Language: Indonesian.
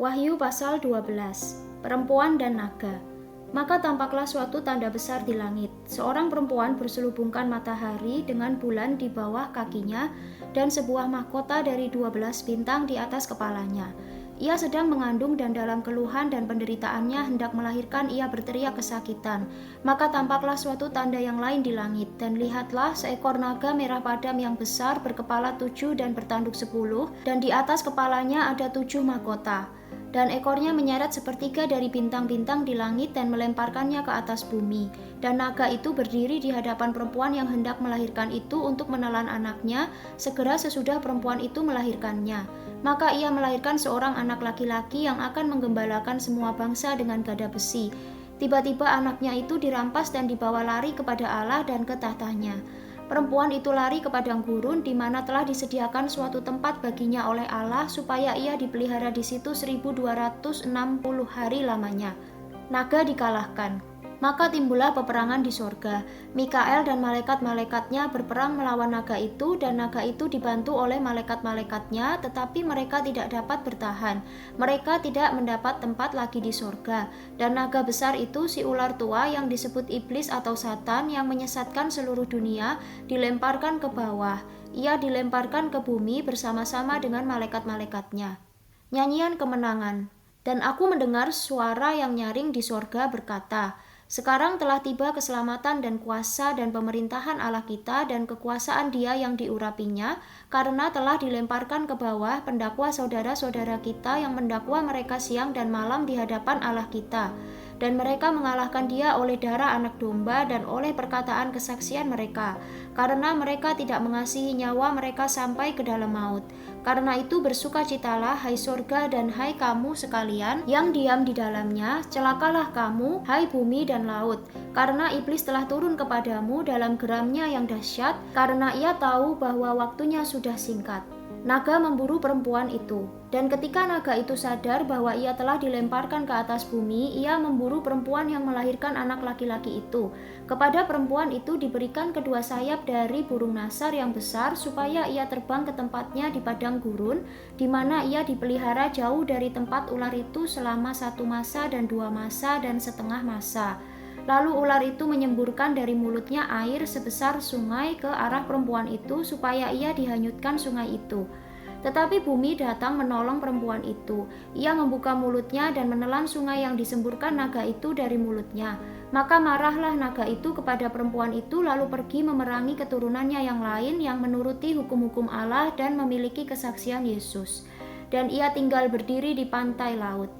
Wahyu pasal 12. Perempuan dan naga. Maka tampaklah suatu tanda besar di langit. Seorang perempuan berselubungkan matahari dengan bulan di bawah kakinya dan sebuah mahkota dari 12 bintang di atas kepalanya. Ia sedang mengandung dan dalam keluhan dan penderitaannya hendak melahirkan ia berteriak kesakitan. Maka tampaklah suatu tanda yang lain di langit, dan lihatlah seekor naga merah padam yang besar berkepala 7 dan bertanduk 10, dan di atas kepalanya ada 7 mahkota. Dan ekornya menyeret sepertiga dari bintang-bintang di langit dan melemparkannya ke atas bumi. Dan naga itu berdiri di hadapan perempuan yang hendak melahirkan itu untuk menelan anaknya, segera sesudah perempuan itu melahirkannya. Maka ia melahirkan seorang anak laki-laki yang akan menggembalakan semua bangsa dengan gada besi. Tiba-tiba anaknya itu dirampas dan dibawa lari kepada Allah dan ke tahtanya. Perempuan itu lari ke padang gurun di mana telah disediakan suatu tempat baginya oleh Allah supaya ia dipelihara di situ 1260 hari lamanya. Naga dikalahkan. Maka timbullah peperangan di sorga. Mikael dan malaikat-malaikatnya berperang melawan naga itu, dan naga itu dibantu oleh malaikat-malaikatnya, tetapi mereka tidak dapat bertahan. Mereka tidak mendapat tempat lagi di sorga. Dan naga besar itu, si ular tua yang disebut iblis atau Satan, yang menyesatkan seluruh dunia, dilemparkan ke bawah. Ia dilemparkan ke bumi bersama-sama dengan malaikat-malaikatnya. Nyanyian kemenangan. Dan aku mendengar suara yang nyaring di sorga berkata, "Sekarang telah tiba keselamatan dan kuasa dan pemerintahan Allah kita dan kekuasaan Dia yang diurapinya, karena telah dilemparkan ke bawah pendakwa saudara-saudara kita yang mendakwa mereka siang dan malam di hadapan Allah kita. Dan mereka mengalahkan Dia oleh darah anak domba dan oleh perkataan kesaksian mereka, karena mereka tidak mengasihi nyawa mereka sampai ke dalam maut. Karena itu bersukacitalah, hai sorga dan hai kamu sekalian yang diam di dalamnya, celakalah kamu, hai bumi dan laut, karena iblis telah turun kepadamu dalam geramnya yang dahsyat, karena ia tahu bahwa waktunya sudah singkat." Naga memburu perempuan itu, dan ketika naga itu sadar bahwa ia telah dilemparkan ke atas bumi, ia memburu perempuan yang melahirkan anak laki-laki itu. Kepada perempuan itu diberikan kedua sayap dari burung nasar yang besar, supaya ia terbang ke tempatnya di padang gurun, di mana ia dipelihara jauh dari tempat ular itu selama 1 masa dan 2 masa dan setengah masa. Lalu ular itu menyemburkan dari mulutnya air sebesar sungai ke arah perempuan itu supaya ia dihanyutkan sungai itu. Tetapi bumi datang menolong perempuan itu. Ia membuka mulutnya dan menelan sungai yang disemburkan naga itu dari mulutnya. Maka marahlah naga itu kepada perempuan itu, lalu pergi memerangi keturunannya yang lain yang menuruti hukum-hukum Allah dan memiliki kesaksian Yesus. Dan ia tinggal berdiri di pantai laut.